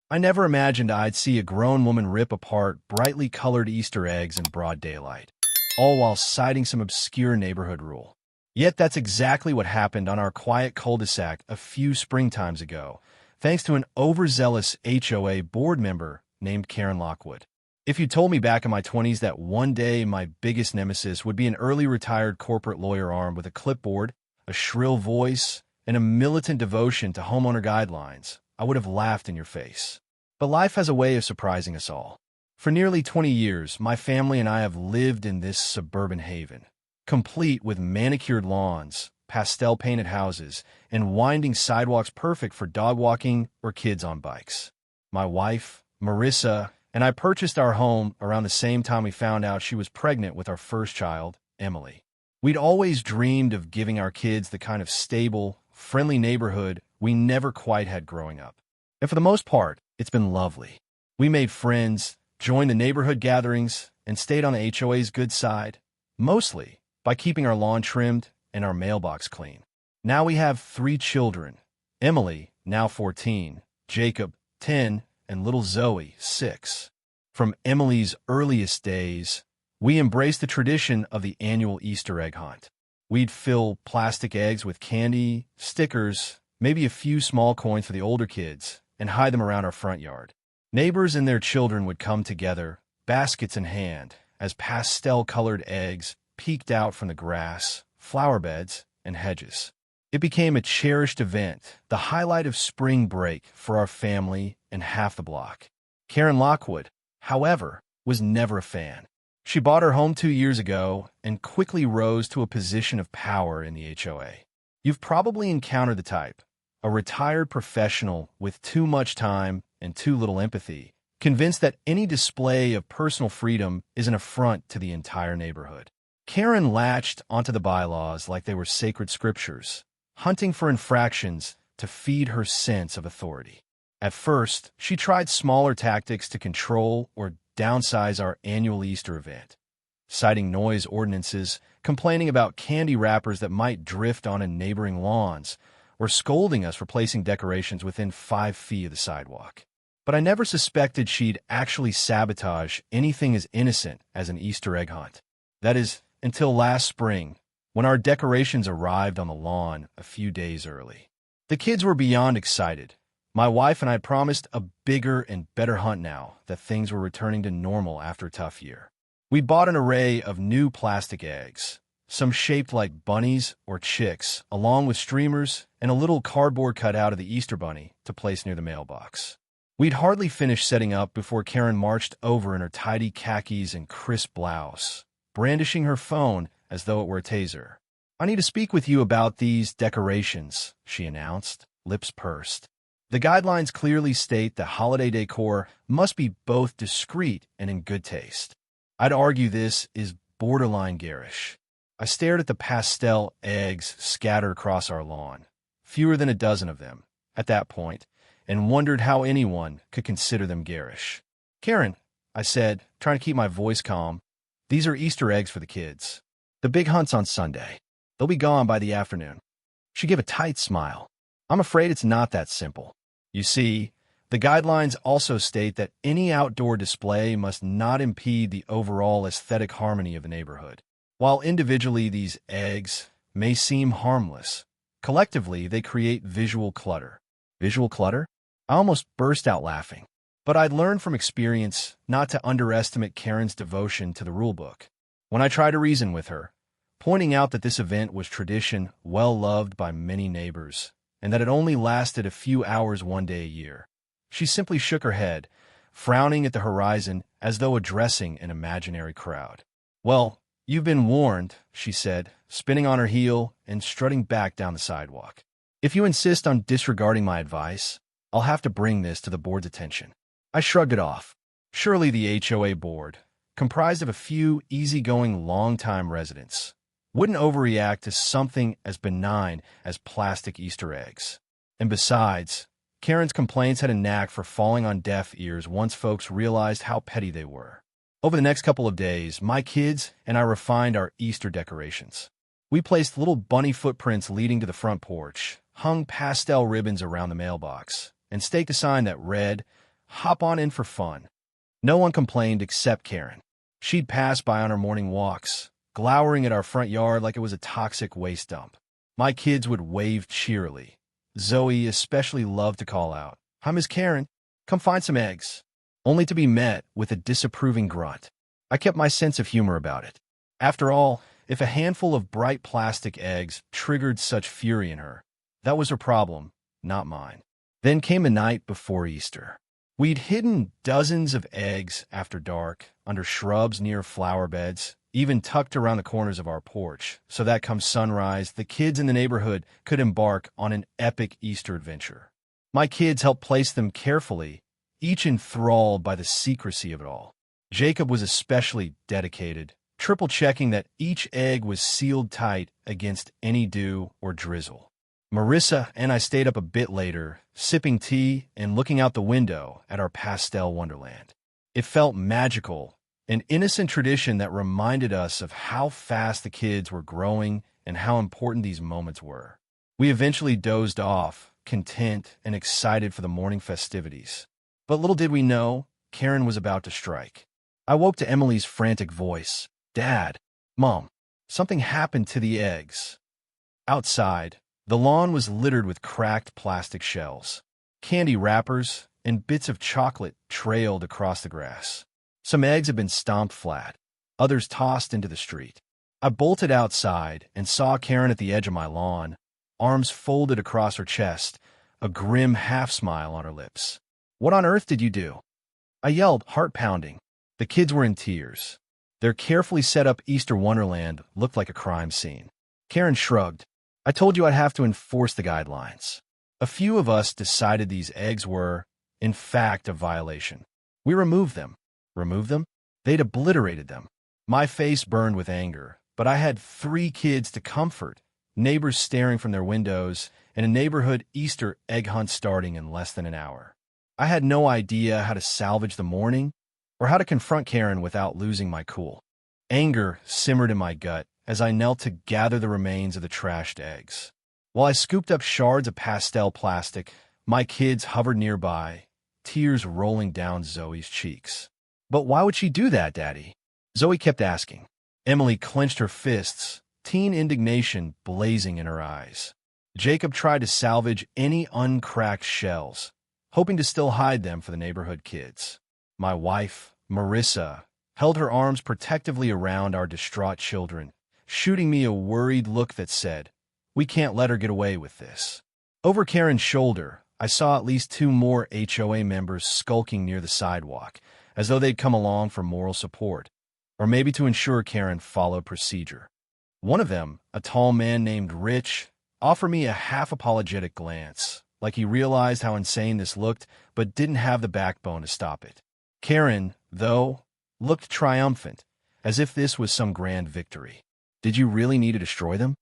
I never imagined I'd see a grown woman rip apart brightly colored Easter eggs in broad daylight, all while citing some obscure neighborhood rule. Yet that's exactly what happened on our quiet cul-de-sac a few springtimes ago, thanks to an overzealous HOA board member named Karen Lockwood. If you told me back in my 20s that one day my biggest nemesis would be an early retired corporate lawyer armed with a clipboard, a shrill voice, and a militant devotion to homeowner guidelines, I would have laughed in your face. But life has a way of surprising us all. For nearly 20 years, my family and I have lived in this suburban haven, complete with manicured lawns, pastel-painted houses, and winding sidewalks perfect for dog walking or kids on bikes. My wife, Marissa, and I purchased our home around the same time we found out she was pregnant with our first child, Emily. We'd always dreamed of giving our kids the kind of stable, friendly neighborhood we never quite had growing up. And for the most part, it's been lovely. We made friends, joined the neighborhood gatherings, and stayed on the HOA's good side, mostly by keeping our lawn trimmed and our mailbox clean. Now we have 3 children, Emily, now 14, Jacob, 10, and little Zoe, 6. From Emily's earliest days, we embraced the tradition of the annual Easter egg hunt. We'd fill plastic eggs with candy, stickers, maybe a few small coins for the older kids, and hide them around our front yard. Neighbors and their children would come together, baskets in hand, as pastel-colored eggs peeked out from the grass, flower beds, and hedges. It became a cherished event, the highlight of spring break for our family and half the block. Karen Lockwood, however, was never a fan. She bought her home 2 years ago and quickly rose to a position of power in the HOA. You've probably encountered the type, a retired professional with too much time and too little empathy, convinced that any display of personal freedom is an affront to the entire neighborhood. Karen latched onto the bylaws like they were sacred scriptures, hunting for infractions to feed her sense of authority. At first, she tried smaller tactics to control or downsize our annual Easter event, citing noise ordinances, complaining about candy wrappers that might drift onto neighboring lawns, or scolding us for placing decorations within 5 feet of the sidewalk. But I never suspected she'd actually sabotage anything as innocent as an Easter egg hunt. That is, until last spring, when our decorations arrived on the lawn a few days early. The kids were beyond excited. My wife and I promised a bigger and better hunt now that things were returning to normal after a tough year. We bought an array of new plastic eggs, some shaped like bunnies or chicks, along with streamers and a little cardboard cutout of the Easter bunny to place near the mailbox. We'd hardly finished setting up before Karen marched over in her tidy khakis and crisp blouse, brandishing her phone as though it were a taser. "I need to speak with you about these decorations," she announced, lips pursed. The guidelines clearly state that holiday decor must be both discreet and in good taste. I'd argue this is borderline garish. I stared at the pastel eggs scattered across our lawn, fewer than a dozen of them, at that point, and wondered how anyone could consider them garish. "Karen," I said, trying to keep my voice calm, "these are Easter eggs for the kids. The big hunt's on Sunday. They'll be gone by the afternoon." She gave a tight smile. "I'm afraid it's not that simple. You see, the guidelines also state that any outdoor display must not impede the overall aesthetic harmony of the neighborhood. While individually these eggs may seem harmless, collectively they create visual clutter." Visual clutter? I almost burst out laughing. But I'd learned from experience not to underestimate Karen's devotion to the rulebook. When I tried to reason with her, pointing out that this event was tradition well-loved by many neighbors, and that it only lasted a few hours one day a year, she simply shook her head, frowning at the horizon as though addressing an imaginary crowd. "Well, you've been warned," she said, spinning on her heel and strutting back down the sidewalk. "If you insist on disregarding my advice, I'll have to bring this to the board's attention." I shrugged it off. Surely the HOA board, comprised of a few easygoing longtime residents, wouldn't overreact to something as benign as plastic Easter eggs. And besides, Karen's complaints had a knack for falling on deaf ears once folks realized how petty they were. Over the next couple of days, my kids and I refined our Easter decorations. We placed little bunny footprints leading to the front porch, hung pastel ribbons around the mailbox, and staked a sign that read, hop on in for fun. No one complained except Karen. She'd pass by on her morning walks, glowering at our front yard like it was a toxic waste dump. My kids would wave cheerily. Zoe especially loved to call out, "Hi, Miss Karen. Come find some eggs," only to be met with a disapproving grunt. I kept my sense of humor about it. After all, if a handful of bright plastic eggs triggered such fury in her, that was her problem, not mine. Then came the night before Easter. We'd hidden dozens of eggs after dark, under shrubs near flower beds, even tucked around the corners of our porch, so that come sunrise, the kids in the neighborhood could embark on an epic Easter adventure. My kids helped place them carefully, each enthralled by the secrecy of it all. Jacob was especially dedicated, triple-checking that each egg was sealed tight against any dew or drizzle. Marissa and I stayed up a bit later, sipping tea and looking out the window at our pastel wonderland. It felt magical, an innocent tradition that reminded us of how fast the kids were growing and how important these moments were. We eventually dozed off, content and excited for the morning festivities. But little did we know, Karen was about to strike. I woke to Emily's frantic voice. "Dad, Mom, something happened to the eggs." Outside, the lawn was littered with cracked plastic shells. Candy wrappers and bits of chocolate trailed across the grass. Some eggs had been stomped flat, others tossed into the street. I bolted outside and saw Karen at the edge of my lawn, arms folded across her chest, a grim half-smile on her lips. "What on earth did you do?" I yelled, heart pounding. The kids were in tears. Their carefully set-up Easter wonderland looked like a crime scene. Karen shrugged. "I told you I'd have to enforce the guidelines." A few of us decided these eggs were, in fact, a violation. We removed them. Remove them? They'd obliterated them. My face burned with anger, but I had 3 kids to comfort, neighbors staring from their windows, and a neighborhood Easter egg hunt starting in less than an hour. I had no idea how to salvage the morning or how to confront Karen without losing my cool. Anger simmered in my gut as I knelt to gather the remains of the trashed eggs. While I scooped up shards of pastel plastic, my kids hovered nearby, tears rolling down Zoe's cheeks. "But why would she do that, Daddy?" Zoe kept asking. Emily clenched her fists, teen indignation blazing in her eyes. Jacob tried to salvage any uncracked shells, hoping to still hide them for the neighborhood kids. My wife, Marissa, held her arms protectively around our distraught children, shooting me a worried look that said, "We can't let her get away with this." Over Karen's shoulder, I saw at least 2 more HOA members skulking near the sidewalk, as though they'd come along for moral support, or maybe to ensure Karen followed procedure. One of them, a tall man named Rich, offered me a half-apologetic glance, like he realized how insane this looked, but didn't have the backbone to stop it. Karen, though, looked triumphant, as if this was some grand victory. "Did you really need to destroy them?"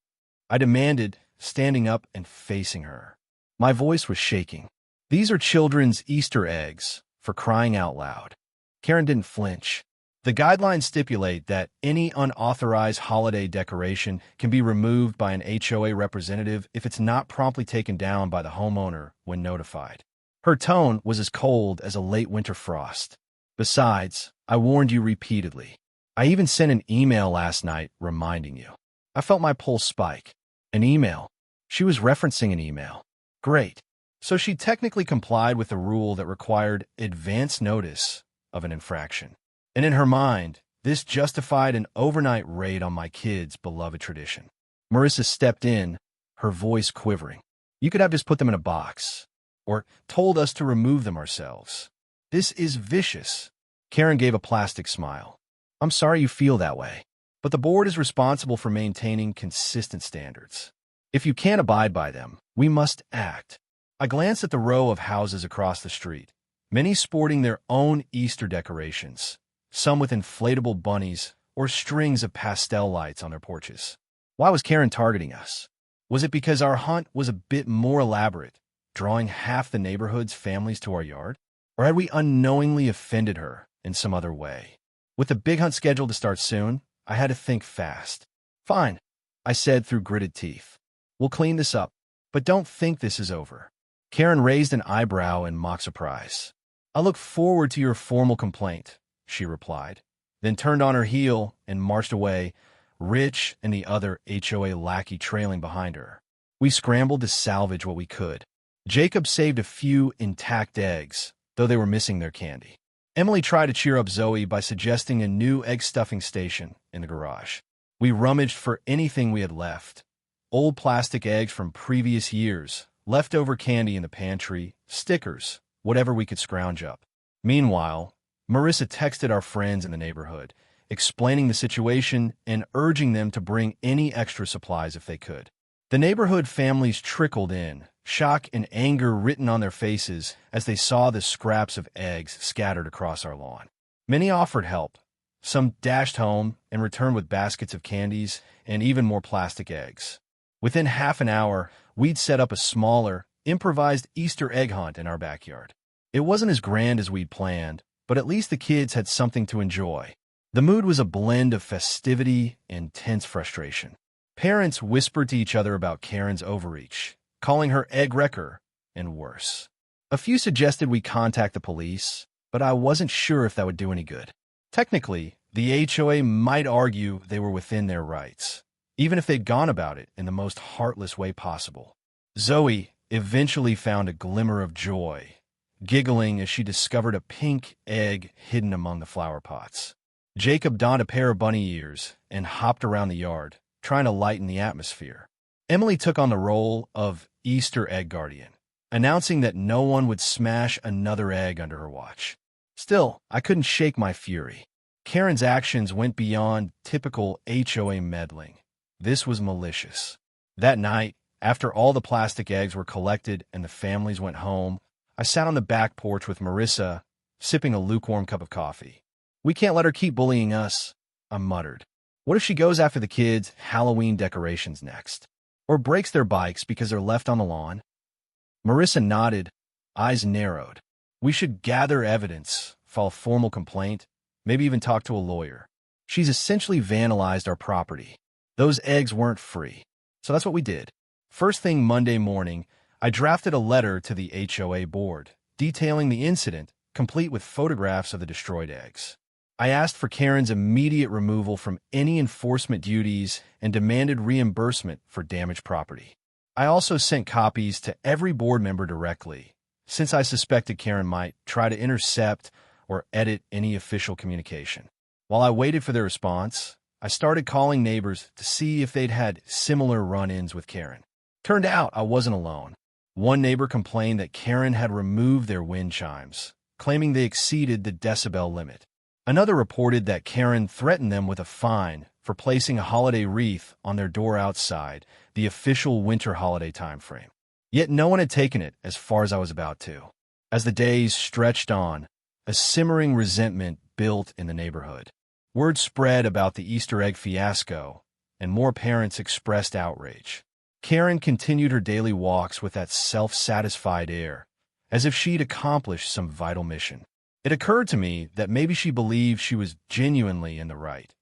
I demanded, standing up and facing her. My voice was shaking. "These are children's Easter eggs, for crying out loud." Karen didn't flinch. The guidelines stipulate that any unauthorized holiday decoration can be removed by an HOA representative if it's not promptly taken down by the homeowner when notified. Her tone was as cold as a late winter frost. "Besides, I warned you repeatedly. I even sent an email last night reminding you." I felt my pulse spike. An email? She was referencing an email. Great. So she technically complied with the rule that required advance notice of an infraction. And in her mind, this justified an overnight raid on my kids' beloved tradition. Marissa stepped in, her voice quivering. "You could have just put them in a box, or told us to remove them ourselves. This is vicious." Karen gave a plastic smile. "I'm sorry you feel that way, but the board is responsible for maintaining consistent standards. If you can't abide by them, we must act." I glanced at the row of houses across the street, many sporting their own Easter decorations, some with inflatable bunnies or strings of pastel lights on their porches. Why was Karen targeting us? Was it because our hunt was a bit more elaborate, drawing half the neighborhood's families to our yard? Or had we unknowingly offended her in some other way? With the big hunt scheduled to start soon, I had to think fast. "Fine," I said through gritted teeth. "We'll clean this up, but don't think this is over." Karen raised an eyebrow in mock surprise. "I look forward to your formal complaint," she replied, then turned on her heel and marched away, Rich and the other HOA lackey trailing behind her. We scrambled to salvage what we could. Jacob saved a few intact eggs, though they were missing their candy. Emily tried to cheer up Zoe by suggesting a new egg stuffing station in the garage. We rummaged for anything we had left. Old plastic eggs from previous years, leftover candy in the pantry, stickers, whatever we could scrounge up. Meanwhile, Marissa texted our friends in the neighborhood, explaining the situation and urging them to bring any extra supplies if they could. The neighborhood families trickled in, shock and anger written on their faces as they saw the scraps of eggs scattered across our lawn. Many offered help. Some dashed home and returned with baskets of candies and even more plastic eggs. Within half an hour, we'd set up a smaller, improvised Easter egg hunt in our backyard. It wasn't as grand as we'd planned, but at least the kids had something to enjoy. The mood was a blend of festivity and tense frustration. Parents whispered to each other about Karen's overreach, calling her egg wrecker, and worse. A few suggested we contact the police, but I wasn't sure if that would do any good. Technically, the HOA might argue they were within their rights, even if they'd gone about it in the most heartless way possible. Zoe eventually found a glimmer of joy, giggling as she discovered a pink egg hidden among the flower pots. Jacob donned a pair of bunny ears and hopped around the yard, trying to lighten the atmosphere. Emily took on the role of Easter egg guardian, announcing that no one would smash another egg under her watch. Still, I couldn't shake my fury. Karen's actions went beyond typical HOA meddling. This was malicious. That night, after all the plastic eggs were collected and the families went home, I sat on the back porch with Marissa, sipping a lukewarm cup of coffee. "We can't let her keep bullying us," I muttered. "What if she goes after the kids' Halloween decorations next? Or breaks their bikes because they're left on the lawn?" Marissa nodded, eyes narrowed. "We should gather evidence, file a formal complaint, maybe even talk to a lawyer. She's essentially vandalized our property. Those eggs weren't free. So that's what we did." First thing Monday morning, I drafted a letter to the HOA board, detailing the incident, complete with photographs of the destroyed eggs. I asked for Karen's immediate removal from any enforcement duties and demanded reimbursement for damaged property. I also sent copies to every board member directly, since I suspected Karen might try to intercept or edit any official communication. While I waited for their response, I started calling neighbors to see if they'd had similar run-ins with Karen. Turned out I wasn't alone. One neighbor complained that Karen had removed their wind chimes, claiming they exceeded the decibel limit. Another reported that Karen threatened them with a fine for placing a holiday wreath on their door outside the official winter holiday time frame. Yet no one had taken it as far as I was about to. As the days stretched on, a simmering resentment built in the neighborhood. Word spread about the Easter egg fiasco, and more parents expressed outrage. Karen continued her daily walks with that self-satisfied air, as if she'd accomplished some vital mission. It occurred to me that maybe she believed she was genuinely in the right,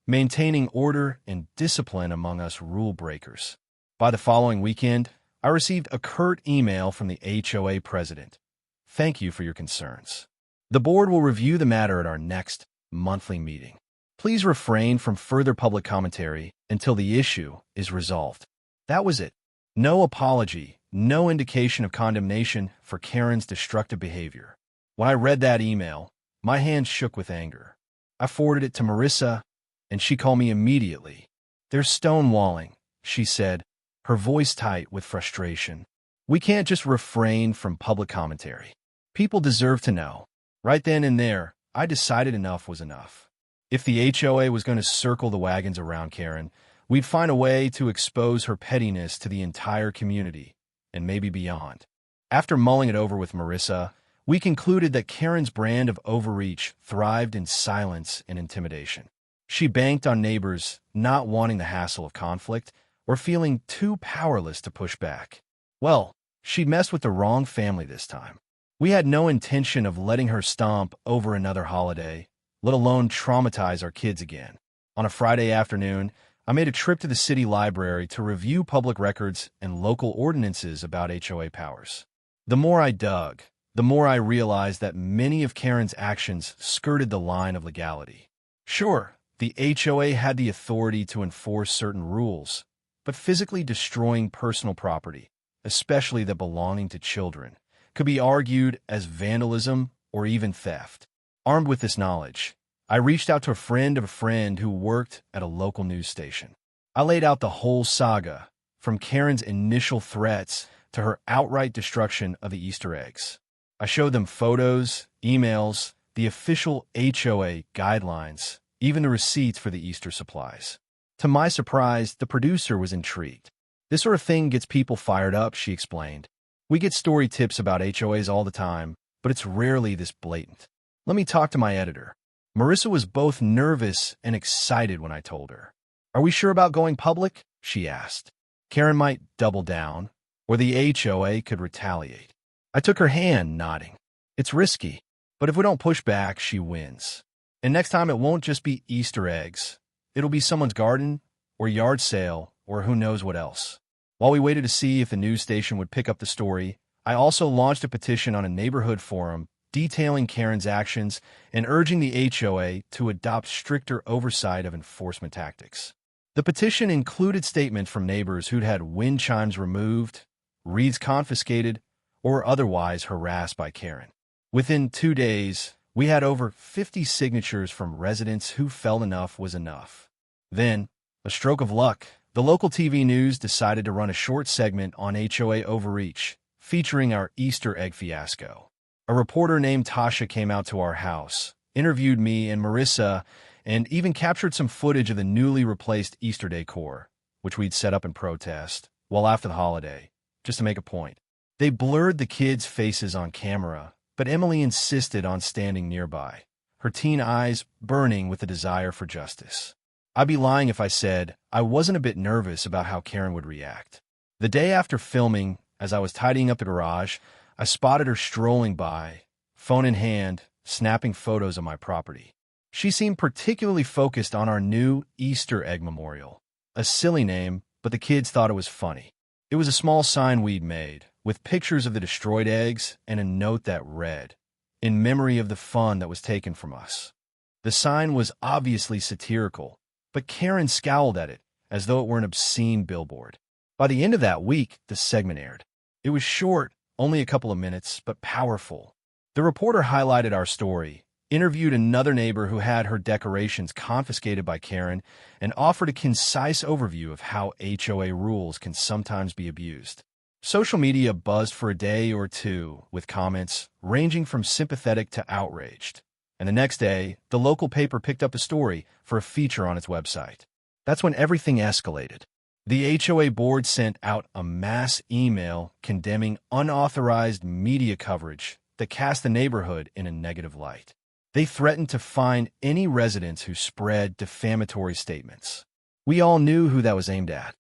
maintaining order and discipline among us rule breakers. By the following weekend, I received a curt email from the HOA president. "Thank you for your concerns. The board will review the matter at our next monthly meeting. Please refrain from further public commentary until the issue is resolved." That was it. No apology, no indication of condemnation for Karen's destructive behavior. When I read that email, my hands shook with anger. I forwarded it to Marissa, and she called me immediately. "They're stonewalling," she said, her voice tight with frustration. "We can't just refrain from public commentary. People deserve to know." Right then and there, I decided enough was enough. If the HOA was going to circle the wagons around Karen, we'd find a way to expose her pettiness to the entire community, and maybe beyond. After mulling it over with Marissa, we concluded that Karen's brand of overreach thrived in silence and intimidation. She banked on neighbors not wanting the hassle of conflict or feeling too powerless to push back. Well, she'd messed with the wrong family this time. We had no intention of letting her stomp over another holiday, let alone traumatize our kids again. On a Friday afternoon, I made a trip to the city library to review public records and local ordinances about HOA powers. The more I dug, the more I realized that many of Karen's actions skirted the line of legality. Sure, the HOA had the authority to enforce certain rules, but physically destroying personal property, especially that belonging to children, could be argued as vandalism or even theft. Armed with this knowledge, I reached out to a friend of a friend who worked at a local news station. I laid out the whole saga, from Karen's initial threats to her outright destruction of the Easter eggs. I showed them photos, emails, the official HOA guidelines, even the receipts for the Easter supplies. To my surprise, the producer was intrigued. "This sort of thing gets people fired up," she explained. "We get story tips about HOAs all the time, but it's rarely this blatant. Let me talk to my editor." Marissa was both nervous and excited when I told her. "Are we sure about going public?" she asked. Karen might double down, or the HOA could retaliate. I took her hand, nodding. "It's risky, but if we don't push back, she wins. And next time it won't just be Easter eggs. It'll be someone's garden, or yard sale, or who knows what else." While we waited to see if the news station would pick up the story, I also launched a petition on a neighborhood forum detailing Karen's actions and urging the HOA to adopt stricter oversight of enforcement tactics. The petition included statements from neighbors who'd had wind chimes removed, wreaths confiscated, or otherwise harassed by Karen. Within 2 days, we had over 50 signatures from residents who felt enough was enough. Then, a stroke of luck, the local TV news decided to run a short segment on HOA overreach, featuring our Easter egg fiasco. A reporter named Tasha came out to our house, interviewed me and Marissa, and even captured some footage of the newly replaced Easter decor, which we'd set up in protest, well after the holiday, just to make a point. They blurred the kids' faces on camera, but Emily insisted on standing nearby, her teen eyes burning with the desire for justice. I'd be lying if I said I wasn't a bit nervous about how Karen would react. The day after filming, as I was tidying up the garage, I spotted her strolling by, phone in hand, snapping photos of my property. She seemed particularly focused on our new Easter egg memorial. A silly name, but the kids thought it was funny. It was a small sign we'd made, with pictures of the destroyed eggs and a note that read, "In memory of the fun that was taken from us." The sign was obviously satirical, but Karen scowled at it as though it were an obscene billboard. By the end of that week, the segment aired. It was short, only a couple of minutes, but powerful. The reporter highlighted our story, interviewed another neighbor who had her decorations confiscated by Karen, and offered a concise overview of how HOA rules can sometimes be abused. Social media buzzed for a day or two, with comments ranging from sympathetic to outraged. And the next day, the local paper picked up the story for a feature on its website. That's when everything escalated. The HOA board sent out a mass email condemning unauthorized media coverage that cast the neighborhood in a negative light. They threatened to fine any residents who spread defamatory statements. We all knew who that was aimed at,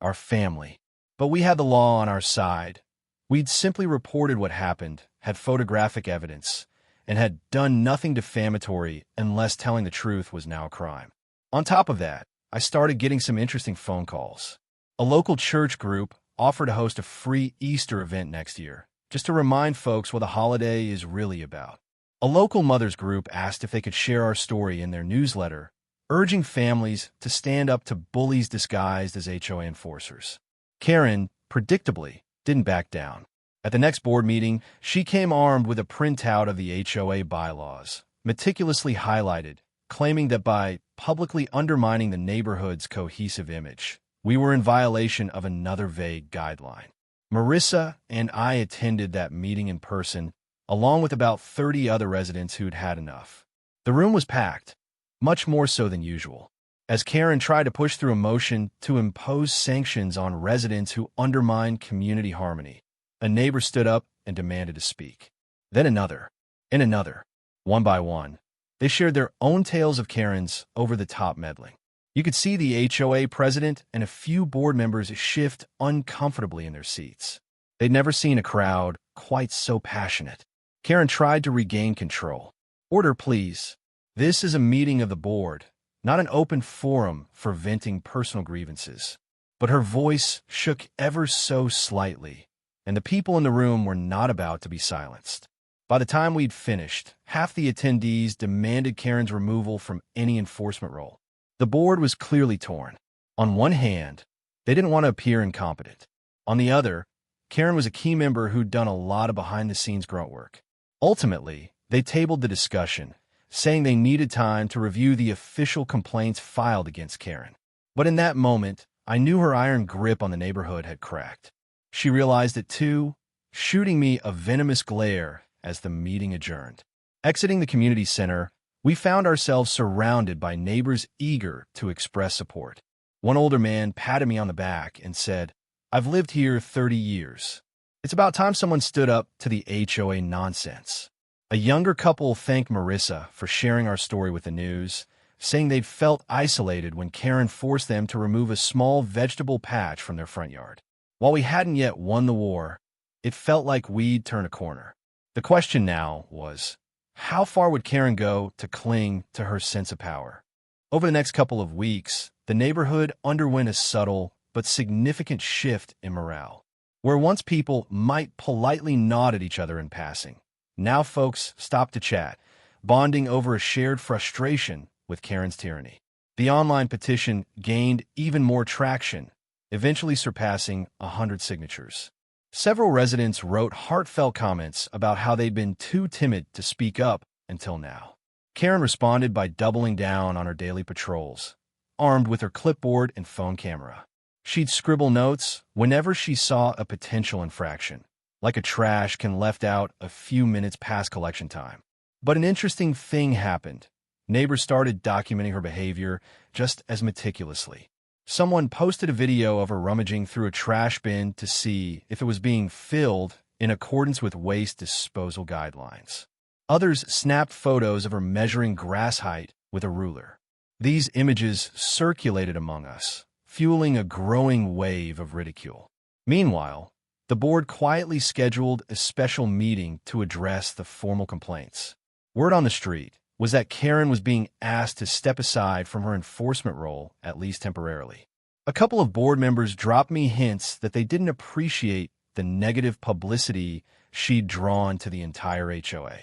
our family. But we had the law on our side. We'd simply reported what happened, had photographic evidence, and had done nothing defamatory unless telling the truth was now a crime. On top of that, I started getting some interesting phone calls. A local church group offered to host a free Easter event next year, just to remind folks what the holiday is really about. A local mothers group asked if they could share our story in their newsletter, urging families to stand up to bullies disguised as HOA enforcers. Karen, predictably, didn't back down. At the next board meeting, she came armed with a printout of the HOA bylaws, meticulously highlighted, claiming that by publicly undermining the neighborhood's cohesive image, we were in violation of another vague guideline. Marissa and I attended that meeting in person, along with about 30 other residents who'd had enough. The room was packed, much more so than usual, as Karen tried to push through a motion to impose sanctions on residents who undermined community harmony. A neighbor stood up and demanded to speak. Then another, and another. One by one, they shared their own tales of Karen's over-the-top meddling. You could see the HOA president and a few board members shift uncomfortably in their seats. They'd never seen a crowd quite so passionate. Karen tried to regain control. "Order, please. This is a meeting of the board, not an open forum for venting personal grievances." But her voice shook ever so slightly, and the people in the room were not about to be silenced. By the time we'd finished, half the attendees demanded Karen's removal from any enforcement role. The board was clearly torn. On one hand, they didn't want to appear incompetent. On the other, Karen was a key member who'd done a lot of behind-the-scenes grunt work. Ultimately, they tabled the discussion, saying they needed time to review the official complaints filed against Karen. But in that moment, I knew her iron grip on the neighborhood had cracked. She realized it too, shooting me a venomous glare as the meeting adjourned. Exiting the community center, we found ourselves surrounded by neighbors eager to express support. One older man patted me on the back and said, "I've lived here 30 years. It's about time someone stood up to the HOA nonsense." A younger couple thanked Marissa for sharing our story with the news, saying they'd felt isolated when Karen forced them to remove a small vegetable patch from their front yard. While we hadn't yet won the war, it felt like we'd turned a corner. The question now was, how far would Karen go to cling to her sense of power? Over the next couple of weeks, the neighborhood underwent a subtle but significant shift in morale. Where once people might politely nod at each other in passing, now folks stopped to chat, bonding over a shared frustration with Karen's tyranny. The online petition gained even more traction, eventually surpassing 100 signatures. Several residents wrote heartfelt comments about how they'd been too timid to speak up until now. Karen responded by doubling down on her daily patrols, armed with her clipboard and phone camera. She'd scribble notes whenever she saw a potential infraction, like a trash can left out a few minutes past collection time. But an interesting thing happened. Neighbors started documenting her behavior just as meticulously. Someone posted a video of her rummaging through a trash bin to see if it was being filled in accordance with waste disposal guidelines. Others snapped photos of her measuring grass height with a ruler. These images circulated among us, fueling a growing wave of ridicule. Meanwhile, the board quietly scheduled a special meeting to address the formal complaints. Word on the street was that Karen was being asked to step aside from her enforcement role, at least temporarily. A couple of board members dropped me hints that they didn't appreciate the negative publicity she'd drawn to the entire HOA.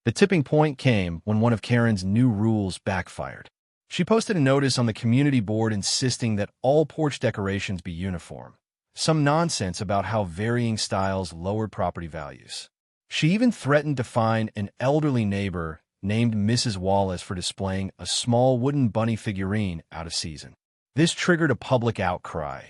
The tipping point came when one of Karen's new rules backfired. She posted a notice on the community board insisting that all porch decorations be uniform. Some nonsense about how varying styles lowered property values. She even threatened to fine an elderly neighbor named Mrs. Wallace for displaying a small wooden bunny figurine out of season. This triggered a public outcry,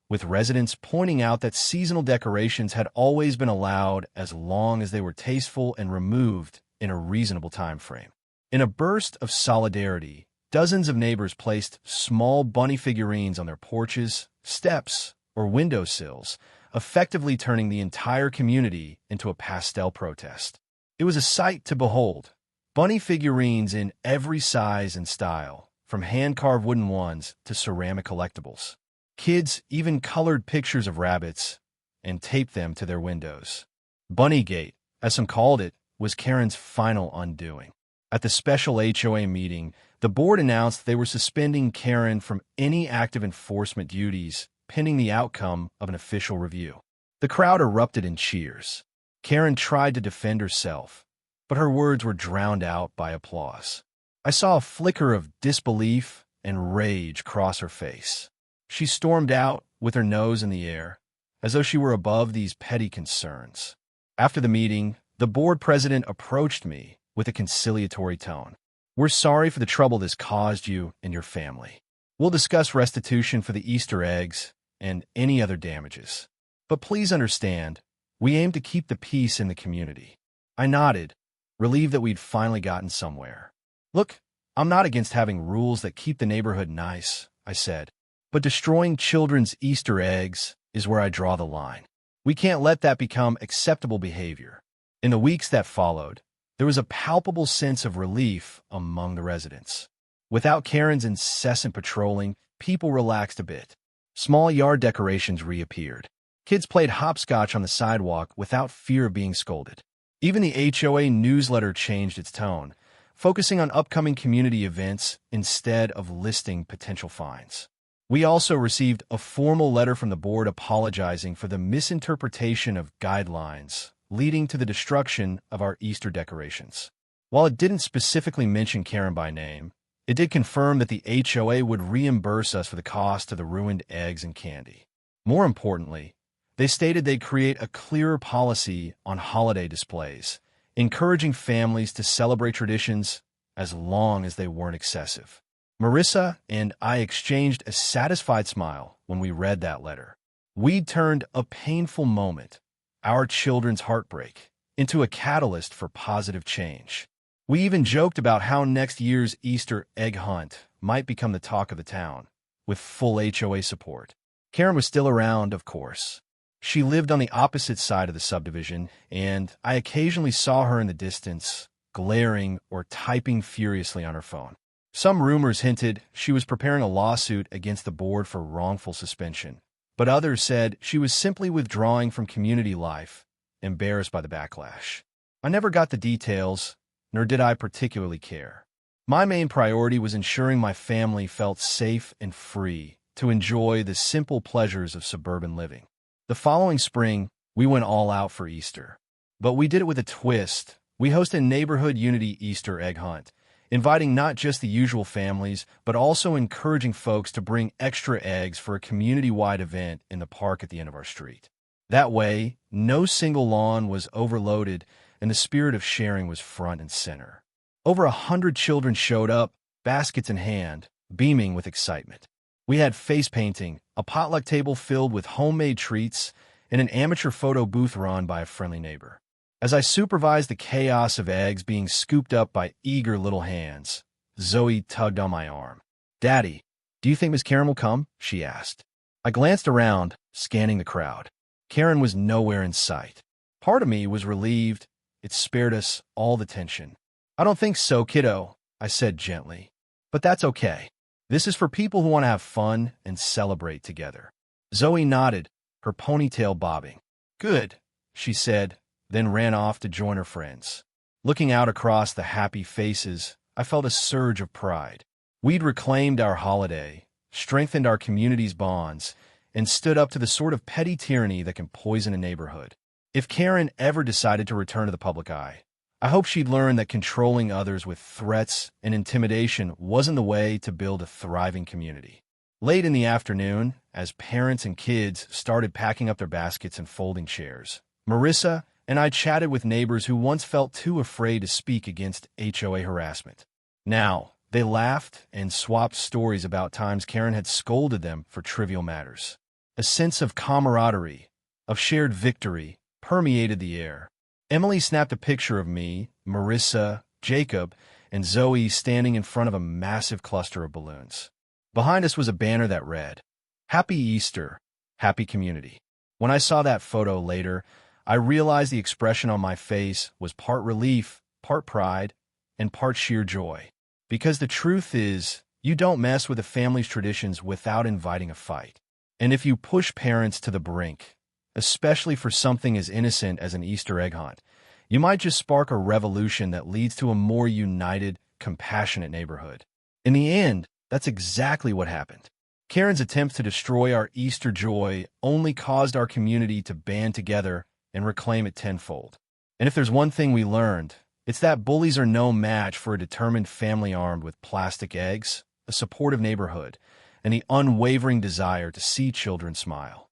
with residents pointing out that seasonal decorations had always been allowed as long as they were tasteful and removed in a reasonable time frame. In a burst of solidarity, dozens of neighbors placed small bunny figurines on their porches, steps, or windowsills, effectively turning the entire community into a pastel protest. It was a sight to behold. Bunny figurines in every size and style, from hand-carved wooden ones to ceramic collectibles. Kids even colored pictures of rabbits and taped them to their windows. Bunnygate, as some called it, was Karen's final undoing. At the special HOA meeting, the board announced they were suspending Karen from any active enforcement duties pending the outcome of an official review. The crowd erupted in cheers. Karen tried to defend herself, but her words were drowned out by applause. I saw a flicker of disbelief and rage cross her face. She stormed out with her nose in the air, as though she were above these petty concerns. After the meeting, the board president approached me with a conciliatory tone. "We're sorry for the trouble this caused you and your family. We'll discuss restitution for the Easter eggs and any other damages. But please understand, we aim to keep the peace in the community." I nodded, relieved that we'd finally gotten somewhere. "Look, I'm not against having rules that keep the neighborhood nice," I said. "But destroying children's Easter eggs is where I draw the line. We can't let that become acceptable behavior." In the weeks that followed, there was a palpable sense of relief among the residents. Without Karen's incessant patrolling, people relaxed a bit. Small yard decorations reappeared. Kids played hopscotch on the sidewalk without fear of being scolded. Even the HOA newsletter changed its tone, focusing on upcoming community events instead of listing potential fines. We also received a formal letter from the board apologizing for the misinterpretation of guidelines leading to the destruction of our Easter decorations. While it didn't specifically mention Karen by name, it did confirm that the HOA would reimburse us for the cost of the ruined eggs and candy. More importantly, they stated they'd create a clearer policy on holiday displays, encouraging families to celebrate traditions as long as they weren't excessive. Marissa and I exchanged a satisfied smile when we read that letter. We'd turned a painful moment, our children's heartbreak, into a catalyst for positive change. We even joked about how next year's Easter egg hunt might become the talk of the town, with full HOA support. Karen was still around, of course. She lived on the opposite side of the subdivision, and I occasionally saw her in the distance, glaring or typing furiously on her phone. Some rumors hinted she was preparing a lawsuit against the board for wrongful suspension, but others said she was simply withdrawing from community life, embarrassed by the backlash. I never got the details, nor did I particularly care. My main priority was ensuring my family felt safe and free to enjoy the simple pleasures of suburban living. The following spring, we went all out for Easter. But we did it with a twist. We hosted a neighborhood unity Easter egg hunt, inviting not just the usual families, but also encouraging folks to bring extra eggs for a community-wide event in the park at the end of our street. That way, no single lawn was overloaded, and the spirit of sharing was front and center. Over 100 children showed up, baskets in hand, beaming with excitement. We had face painting, a potluck table filled with homemade treats, and an amateur photo booth run by a friendly neighbor. As I supervised the chaos of eggs being scooped up by eager little hands, Zoe tugged on my arm. "Daddy, do you think Miss Karen will come?" she asked. I glanced around, scanning the crowd. Karen was nowhere in sight. Part of me was relieved. It spared us all the tension. "I don't think so, kiddo," I said gently. "But that's okay. This is for people who want to have fun and celebrate together." Zoe nodded, her ponytail bobbing. "Good," she said, then ran off to join her friends. Looking out across the happy faces, I felt a surge of pride. We'd reclaimed our holiday, strengthened our community's bonds, and stood up to the sort of petty tyranny that can poison a neighborhood. If Karen ever decided to return to the public eye, I hope she'd learn that controlling others with threats and intimidation wasn't the way to build a thriving community. Late in the afternoon, as parents and kids started packing up their baskets and folding chairs, Marissa and I chatted with neighbors who once felt too afraid to speak against HOA harassment. Now, they laughed and swapped stories about times Karen had scolded them for trivial matters. A sense of camaraderie, of shared victory, permeated the air. Emily snapped a picture of me, Marissa, Jacob, and Zoe standing in front of a massive cluster of balloons. Behind us was a banner that read, "Happy Easter, Happy Community." When I saw that photo later, I realized the expression on my face was part relief, part pride, and part sheer joy. Because the truth is, you don't mess with a family's traditions without inviting a fight. And if you push parents to the brink, especially for something as innocent as an Easter egg hunt, you might just spark a revolution that leads to a more united, compassionate neighborhood. In the end, that's exactly what happened. Karen's attempts to destroy our Easter joy only caused our community to band together and reclaim it tenfold. And if there's one thing we learned, it's that bullies are no match for a determined family armed with plastic eggs, a supportive neighborhood, and the unwavering desire to see children smile.